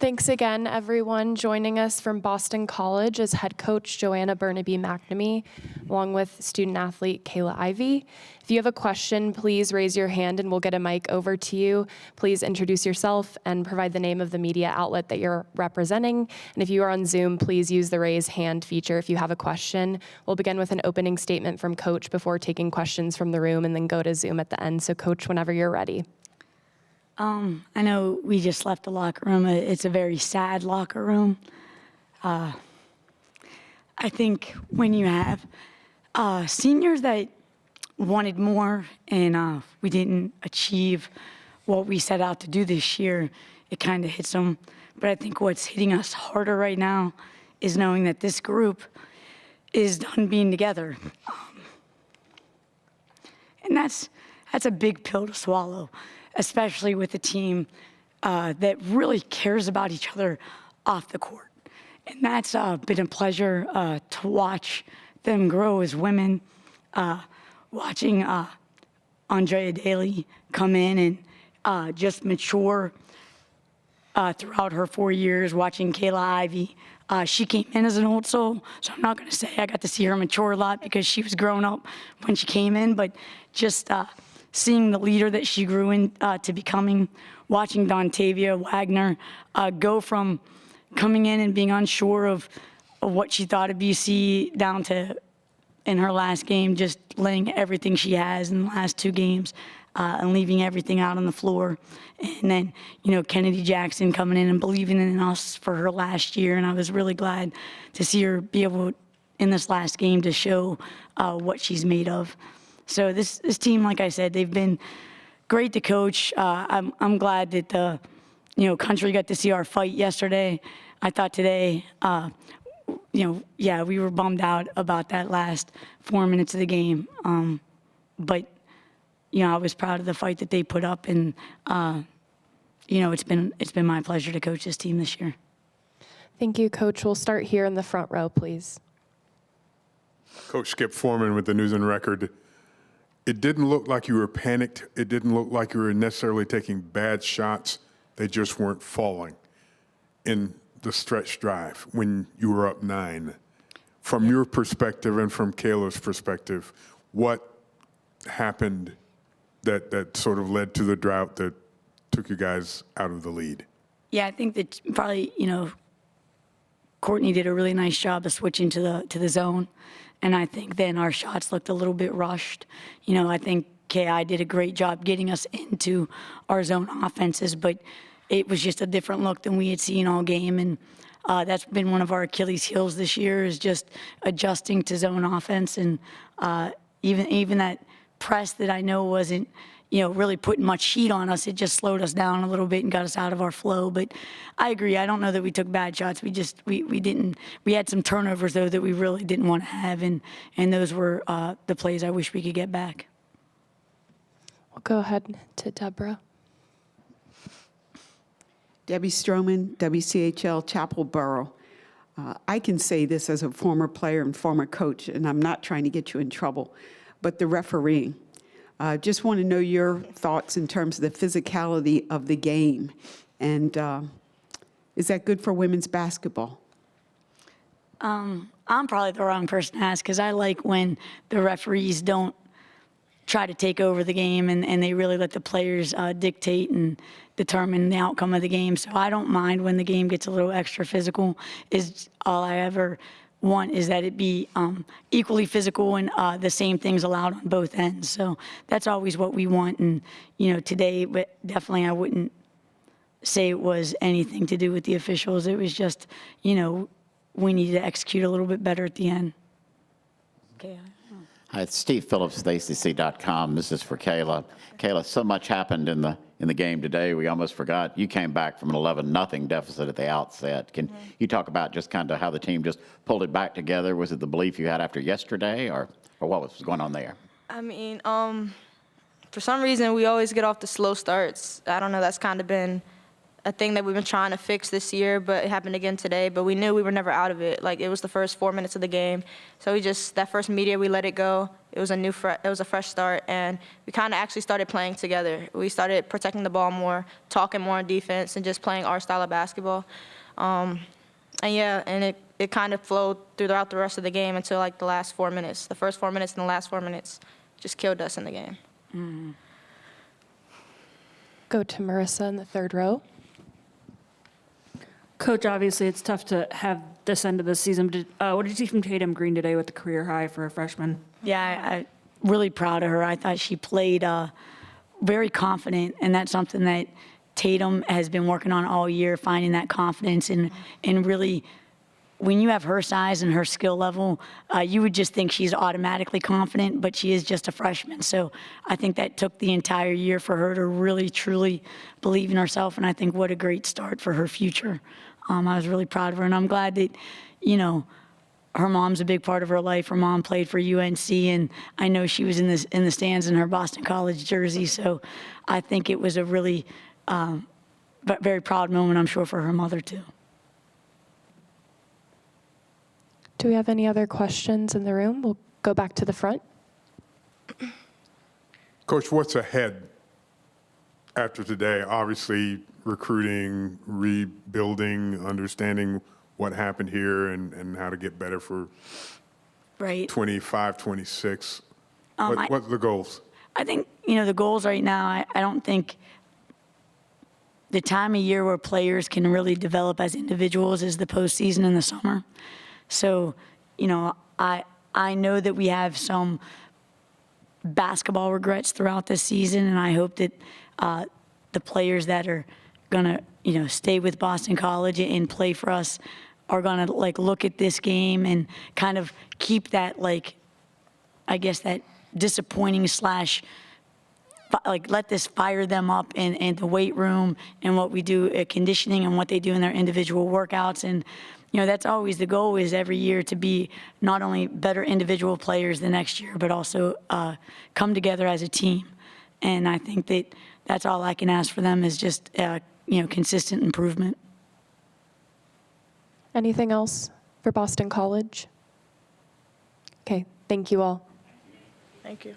Thanks again, everyone. Joining us from Boston College is head coach Joanna Bernabei-McNamee, along with student-athlete Kaylah Ivey. If you have a question, please raise your hand and we'll get a mic over to you. Please introduce yourself and provide the name of the media outlet that you're representing. And if you are on Zoom, please use the raise hand feature if you have a question. We'll begin with an opening statement from Coach before taking questions from the room and then go to Zoom at the end. So Coach, whenever you're ready. I know we just left the locker room. It's a very sad locker room. I think when you have seniors that wanted more and we didn't achieve what we set out to do this year, it kind of hits them. But I think what's hitting us harder right now is knowing that this group is done being together. And that's a big pill to swallow, especially with a team that really cares about each other off the court. And that's been a pleasure to watch them grow as women, watching Andrea Daly come in and just mature throughout her 4 years, watching Kaylah Ivey. She came in as an old soul, so I'm not going to say I got to see her mature a lot because she was growing up when she came in, but just seeing the leader that she grew into becoming, watching Dontavia Wagner go from coming in and being unsure of what she thought of BC down to, in her last game, just laying everything she has in the last 2 games and leaving everything out on the floor. And then, Kennedy Jackson coming in and believing in us for her last year. And I was really glad to see her be able, in this last game, to show what she's made of. So this team, like I said, they've been great to coach. I'm glad that the country got to see our fight yesterday. I thought today, we were bummed out about that last 4 minutes of the game. But I was proud of the fight that they put up, and it's been my pleasure to coach this team this year. Thank you, Coach. We'll start here in the front row, please. Coach Skip Foreman with the News and Record. It didn't look like you were panicked. It didn't look like you were necessarily taking bad shots. They just weren't falling in the stretch drive when you were up 9. From your perspective and from Kaylah's perspective, what happened that sort of led to the drought that took you guys out of the lead? Yeah, I think that probably, Courtney did a really nice job of switching to the zone. And I think then our shots looked a little bit rushed. I think KI did a great job getting us into our zone offenses, but it was just a different look than we had seen all game. And that's been one of our Achilles heels this year, is just adjusting to zone offense. And even that press that I know wasn't, really putting much heat on us, it just slowed us down a little bit and got us out of our flow. But I agree. I don't know that we took bad shots. We didn't. We had some turnovers, though, that we really didn't want to have, and those were the plays I wish we could get back. We'll go ahead to Deborah. Debbie Stroman, WCHL Chapel Borough. I can say this as a former player and former coach, and I'm not trying to get you in trouble, but the refereeing. Just want to know your thoughts in terms of the physicality of the game. And is that good for women's basketball? I'm probably the wrong person to ask, because I like when the referees don't try to take over the game and they really let the players dictate and determine the outcome of the game. So I don't mind when the game gets a little extra physical. Is all I ever want is that it be equally physical and the same things allowed on both ends. So that's always what we want. And, today, but definitely I wouldn't say it was anything to do with the officials. It was just, we needed to execute a little bit better at the end. Okay. Hi, it's Steve Phillips, ACC.com. This is for Kaylah. Kaylah, so much happened in the game today. We almost forgot. You came back from an 11-0 deficit at the outset. Can you talk about just kind of how the team just pulled it back together? Was it the belief you had after yesterday, or what was going on there? I mean, for some reason, we always get off the slow starts. I don't know. That's kind of been a thing that we've been trying to fix this year, but it happened again today. But we knew we were never out of it. Like, it was the first 4 minutes of the game. So that first media, we let it go. It was a fresh start, and we kind of actually started playing together. We started protecting the ball more, talking more on defense, and just playing our style of basketball. And it kind of flowed throughout the rest of the game until like the last 4 minutes. The first 4 minutes and the last 4 minutes just killed us in the game. Mm-hmm. Go to Marissa in the third row. Coach, obviously it's tough to have this end of the season. What did you see from Tatum Green today with the career high for a freshman? Yeah, I'm really proud of her. I thought she played very confident, and that's something that Tatum has been working on all year, finding that confidence and really, when you have her size and her skill level, you would just think she's automatically confident, but she is just a freshman. So I think that took the entire year for her to really, truly believe in herself, and I think what a great start for her future. I was really proud of her, and I'm glad that, her mom's a big part of her life. Her mom played for UNC, and I know she was in the stands in her Boston College jersey. So I think it was a really very proud moment, I'm sure, for her mother too. Do we have any other questions in the room? We'll go back to the front. Coach, what's ahead after today? Obviously, recruiting, rebuilding, understanding what happened here and how to get better for Right. 25, 26. What are the goals? I think, the goals right now, I don't think the time of year where players can really develop as individuals is the postseason in the summer. So, I know that we have some basketball regrets throughout this season, and I hope that the players that are going to, stay with Boston College and play for us are going to, look at this game and kind of keep that, I guess, that disappointing let this fire them up in the weight room and what we do at conditioning and what they do in their individual workouts. And, that's always the goal, is every year to be not only better individual players the next year, but also come together as a team. And I think that that's all I can ask for them, is just, consistent improvement. Anything else for Boston College? Okay, thank you all. Thank you.